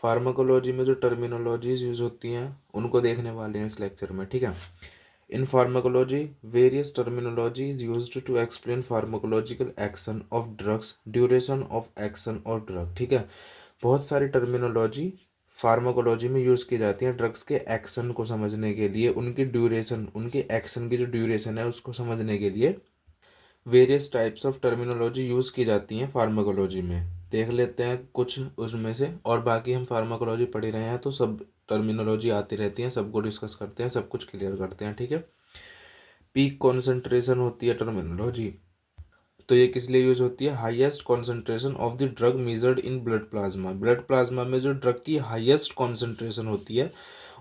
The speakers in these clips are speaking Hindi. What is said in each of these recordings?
फार्माकोलॉजी में जो टर्मिनोलॉजीज यूज होती हैं उनको देखने वाले हैं इस लेक्चर में, ठीक है। In pharmacology various terminology is used to explain pharmacological action of drugs, duration of action of drug, ठीक है। बहुत सारी टर्मिनोलॉजी फार्माकोलॉजी में यूज़ की जाती हैं ड्रग्स के एक्शन को समझने के लिए, उनकी ड्यूरेशन, उनके एक्शन की जो ड्यूरेशन है उसको समझने के लिए various types of terminology use की जाती हैं फार्माकोलॉजी में। देख लेते हैं कुछ उसमें से, और बाकी हम फार्माकोलॉजी पढ़ ही रहे हैं तो सब टर्मिनोलॉजी आती रहती हैं, सबको डिस्कस करते हैं, सब कुछ क्लियर करते हैं, ठीक है। पीक कॉन्सेंट्रेशन होती है टर्मिनोलॉजी, तो ये किस लिए यूज होती है? Highest concentration of the drug measured in blood plasma, blood plasma में जो ड्रग की हाईएस्ट कॉन्सेंट्रेशन होती है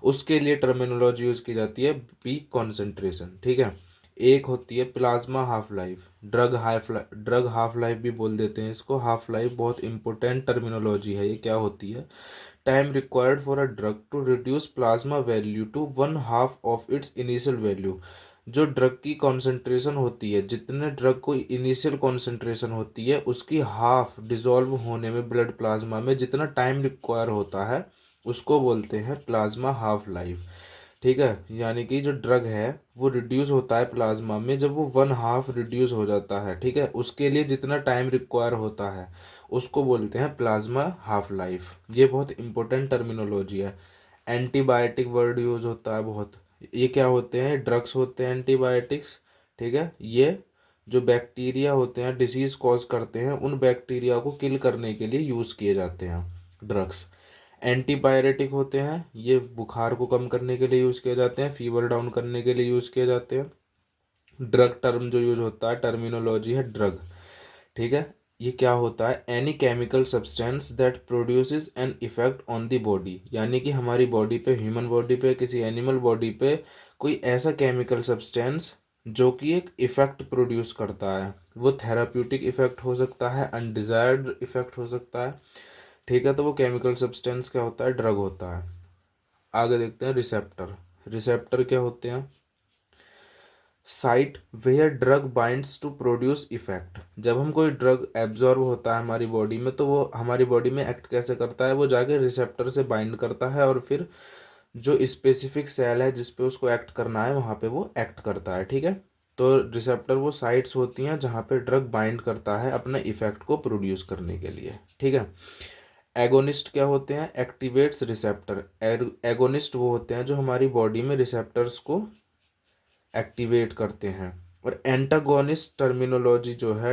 उसके लिए टर्मिनोलॉजी यूज की जाती है पीक कॉन्सेंट्रेशन, ठीक है। एक होती है plasma half life, drug half life भी बोल देते हैं इसको। हाफ लाइफ बहुत इंपॉर्टेंट टर्मिनोलॉजी है। ये क्या होती है? Time required for a drug to reduce plasma value to 1/2 of its initial value. जो ड्रग की कॉन्सेंट्रेशन होती है, जितने ड्रग को इनिशियल कॉन्सेंट्रेशन होती है उसकी हाफ डिसॉल्व होने में ब्लड प्लाज्मा में जितना टाइम रिक्वायर होता है उसको बोलते हैं प्लाज्मा हाफ लाइफ, ठीक है। यानी कि जो ड्रग है वो रिड्यूस होता है प्लाज्मा में, जब वो 1/2 रिड्यूस हो जाता है, ठीक है, उसके लिए जितना टाइम रिक्वायर होता है उसको बोलते हैं प्लाज्मा हाफ लाइफ। ये बहुत इंपॉर्टेंट टर्मिनोलॉजी है। एंटीबायोटिक वर्ड यूज होता है बहुत। ये क्या होते हैं? ड्रग्स होते हैं एंटीबायोटिक्स, ठीक है। ये जो बैक्टीरिया होते हैं डिसीज कॉज करते हैं, उन बैक्टीरिया को किल करने के लिए यूज़ किए जाते हैं ड्रग्स। एंटीपायरेटिक होते हैं, ये बुखार को कम करने के लिए यूज़ किए जाते हैं, फीवर डाउन करने के लिए यूज़ किए जाते हैं। ड्रग टर्म जो यूज होता है टर्मिनोलॉजी है ड्रग, ठीक है। ये क्या होता है? Any chemical substance that produces an effect on the body, यानी कि हमारी बॉडी पे, ह्यूमन बॉडी पे, किसी एनिमल बॉडी पे कोई ऐसा केमिकल सब्सटेंस जो कि एक इफेक्ट प्रोड्यूस करता है। वो थेराप्यूटिक इफेक्ट हो सकता है, अनडिजायर्ड इफेक्ट हो सकता है, ठीक है। तो वो केमिकल सब्सटेंस क्या होता है? ड्रग होता है। आगे देखते हैं रिसेप्टर। रिसेप्टर क्या होते हैं? Site where drug binds to produce effect. जब हम कोई ड्रग एब्जॉर्ब होता है हमारी बॉडी में तो वो हमारी बॉडी में एक्ट कैसे करता है? वो जाके रिसेप्टर से बाइंड करता है और फिर जो स्पेसिफिक सेल है जिस पे उसको एक्ट करना है वहाँ पे वो एक्ट करता है, ठीक है। तो रिसेप्टर वो साइट्स होती हैं जहाँ पे ड्रग बाइंड करता है अपने इफेक्ट को प्रोड्यूस करने के लिए, ठीक है। एगोनिस्ट क्या होते हैं? Activates receptor. एगोनिस्ट वो होते हैं जो हमारी बॉडी में रिसेप्टर्स को एक्टिवेट करते हैं। और एंटागोनिस्ट टर्मिनोलॉजी जो है,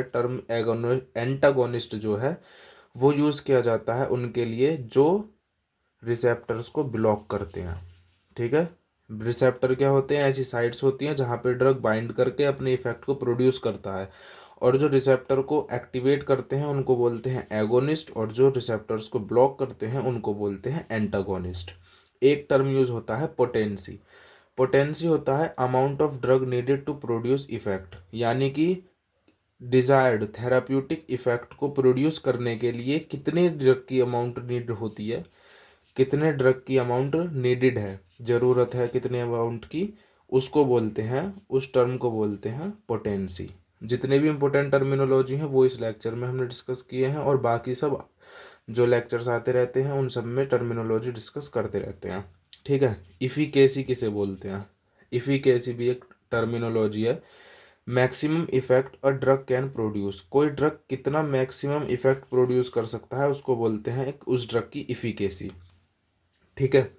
एंटागोनिस्ट जो है वो यूज़ किया जाता है उनके लिए जो रिसेप्टर्स को ब्लॉक करते हैं, ठीक है। रिसेप्टर क्या होते हैं? ऐसी साइट्स होती हैं जहाँ पे ड्रग बाइंड करके अपने इफेक्ट को प्रोड्यूस करता है, और जो रिसेप्टर को एक्टिवेट करते हैं उनको बोलते हैं एगोनिस्ट, और जो रिसेप्टर्स को ब्लॉक करते हैं उनको बोलते हैं एंटागोनिस्ट। एक टर्म यूज होता है पोटेंसी। पोटेंसी होता है amount of drug needed to produce effect, यानी कि डिजायर्ड थेराप्यूटिक इफेक्ट को प्रोड्यूस करने के लिए कितने ड्रग की अमाउंट नीड होती है, कितने ड्रग की अमाउंट नीडेड है, ज़रूरत है कितने अमाउंट की, उसको बोलते हैं, उस टर्म को बोलते हैं पोटेंसी। जितने भी इंपॉर्टेंट टर्मिनोलॉजी हैं वो इस लेक्चर में हमने डिस्कस किए हैं, और बाकी सब जो लेक्चर्स आते रहते हैं उन सब में टर्मिनोलॉजी डिस्कस करते रहते हैं, ठीक है। इफिकेसी किसे बोलते हैं? इफिकेसी भी एक टर्मिनोलॉजी है। Maximum effect a drug can produce, कोई ड्रग कितना मैक्सिमम इफेक्ट प्रोड्यूस कर सकता है उसको बोलते हैं उस ड्रग की इफिकेसी, ठीक है।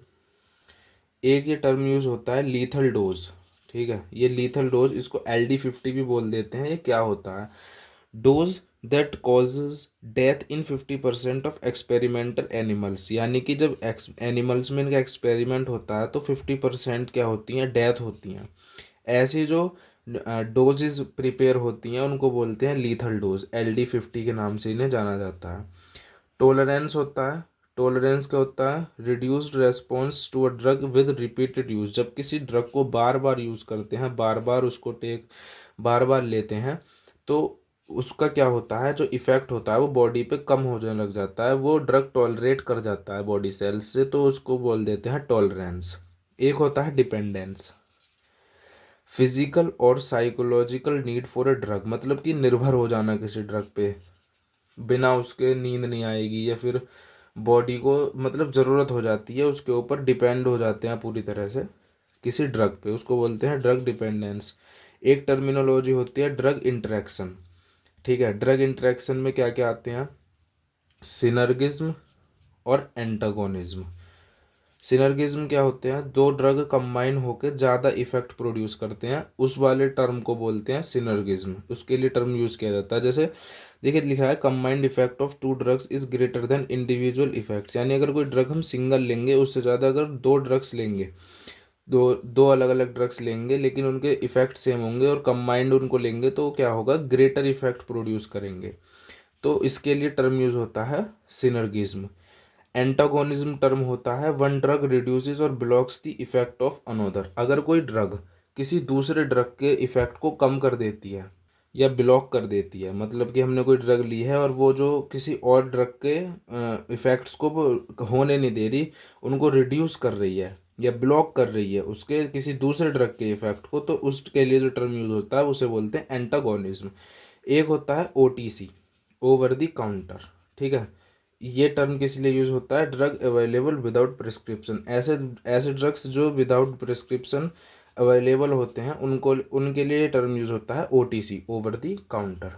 एक ये टर्म यूज होता है लीथल डोज, ठीक है। ये लीथल डोज, इसको LD50 भी बोल देते हैं। ये क्या होता है? Dose that causes death in 50% of experimental animals, यानी कि जब एनिमल्स में इनका एक्सपेरिमेंट होता है तो 50% क्या होती हैं? डेथ होती हैं। ऐसी जो डोजेज प्रिपेयर होती हैं उनको बोलते हैं लीथल डोज। LD50 के नाम से इन्हें जाना जाता है। टोलरेंस होता है। टोलरेंस क्या होता है? Reduced response to a drug with repeated use. जब किसी ड्रग को बार बार यूज़ करते हैं, बार बार उसको बार बार लेते हैं, तो उसका क्या होता है? जो इफेक्ट होता है वो बॉडी पे कम होने लग जाता है, वो ड्रग टॉलरेट कर जाता है बॉडी सेल्स से, तो उसको बोल देते हैं टॉलरेंस। एक होता है डिपेंडेंस। फिजिकल और psychological need for a drug, मतलब कि निर्भर हो जाना किसी ड्रग पे, बिना उसके नींद नहीं आएगी, या फिर बॉडी को मतलब ज़रूरत हो जाती है, उसके ऊपर डिपेंड हो जाते हैं पूरी तरह से किसी ड्रग पे, उसको बोलते हैं ड्रग डिपेंडेंस। एक टर्मिनोलॉजी होती है ड्रग इंटरेक्शन। ठीक है, ड्रग इंटरेक्शन में क्या क्या आते हैं? सिनर्गिज्म और एंटागोनिज्म। सिनर्गिज्म क्या होते हैं? दो ड्रग कंबाइन होकर ज़्यादा इफेक्ट प्रोड्यूस करते हैं, उस वाले टर्म को बोलते हैं सिनर्गिज्म। उसके लिए टर्म यूज़ किया जाता है। जैसे देखिए लिखा है combined effect of two drugs is greater than individual effects, यानी अगर कोई ड्रग हम सिंगल लेंगे, उससे ज़्यादा अगर दो ड्रग्स लेंगे, दो दो अलग अलग ड्रग्स लेंगे लेकिन उनके इफेक्ट सेम होंगे और कंबाइंड उनको लेंगे तो क्या होगा? ग्रेटर इफेक्ट प्रोड्यूस करेंगे। तो इसके लिए टर्म यूज होता है सिनर्गिज्म। एंटागोनिज्म टर्म होता है वन ड्रग रिड्यूसेस और blocks the effect of another. अगर कोई ड्रग किसी दूसरे ड्रग के इफेक्ट को कम कर देती है या ब्लॉक कर देती है, मतलब कि हमने कोई ड्रग ली है और वो जो किसी और ड्रग के इफेक्ट्स को वो होने नहीं दे रही, उनको रिड्यूस कर रही है या ब्लॉक कर रही है उसके किसी दूसरे ड्रग के इफेक्ट को, तो उसके लिए जो टर्म यूज होता है उसे बोलते हैं एंटागोनिज्म। एक होता है ओटीसी, ओवर द काउंटर। ठीक है, ये टर्म किस लिए यूज होता है? Drug available without prescription. ऐसे ऐसे ड्रग्स जो विदाउट प्रिस्क्रिप्शन अवेलेबल होते हैं उनको उनके लिए ये टर्म यूज होता है ओटीसी, ओवर द काउंटर।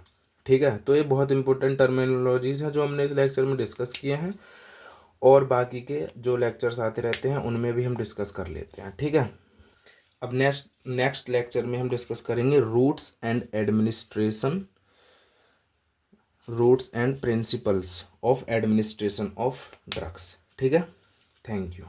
ठीक है, तो ये बहुत इंपॉर्टेंट टर्मिनोलॉजीज हैं जो हमने इस लेक्चर में डिस्कस किए हैं, और बाकी के जो लेक्चर्स आते रहते हैं उनमें भी हम डिस्कस कर लेते हैं। ठीक है, अब नेक्स्ट नेक्स्ट लेक्चर में हम डिस्कस करेंगे routes and principles of administration of drugs. ठीक है, थैंक यू।